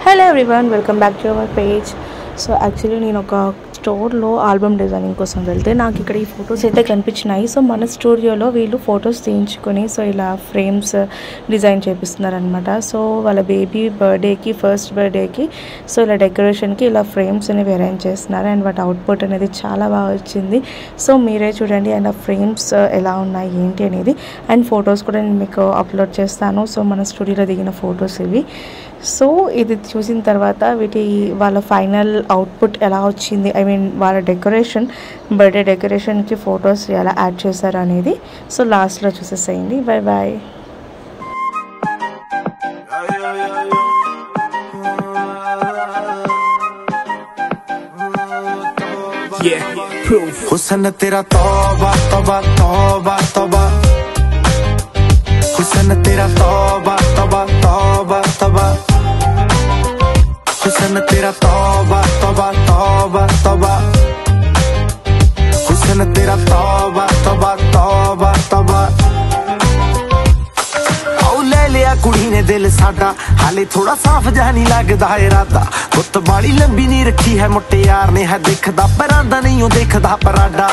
Hello everyone, welcome back to our page. So actually నేను ఒక స్టోర్లో ఆల్బమ్ డిజైనింగ్ కోసం వెళ్తే నాకు ఇక్కడ ఈ ఫొటోస్ అయితే కనిపించినాయి. సో మన స్టూడియోలో వీళ్ళు ఫొటోస్ తీయించుకొని సో ఇలా ఫ్రేమ్స్ డిజైన్ చేపిస్తున్నారనమాట. సో వాళ్ళ బేబీ బర్త్డేకి, ఫస్ట్ బర్త్డేకి సో ఇలా డెకరేషన్కి ఇలా ఫ్రేమ్స్ అనేవి అరేంజ్ చేస్తున్నారు. అండ్ వాటి అవుట్పుట్ అనేది చాలా బాగా వచ్చింది. సో మీరే చూడండి అండ్ ఆ ఫ్రేమ్స్ ఎలా ఉన్నాయి ఏంటి అనేది. అండ్ ఫొటోస్ కూడా నేను మీకు అప్లోడ్ చేస్తాను. సో మన స్టూడియోలో దిగిన ఫొటోస్ ఇవి. సో ఇది చూసిన తర్వాత వాళ్ళ ఫైనల్ అవుట్పుట్ ఎలా వచ్చింది, ఐ మీన్ వాళ్ళ డెకరేషన్, బర్త్డే డెకరేషన్కి ఫొటోస్ ఎలా యాడ్ చేశారు అనేది సో లాస్ట్లో చూసేసేయండి. Bye bye. हुस्न तेरा तौबा तौबा तौबा तौबा, हुस्न तेरा तौबा तौबा तौबा तौबा, हुस्न तेरा तौबा तौबा तौबा तौबा, हुस्न तेरा तौबा तौबा तौबा तौबा। आओ ले लिया कुड़ी ने दिल साडा, हाले थोड़ा साफ जहा नहीं लगदा इरादा। गुत्त बाली लंबी नहीं रखी है मुट्टे यार ने, है दिखदा परांदा नहीं देखदा पराडा।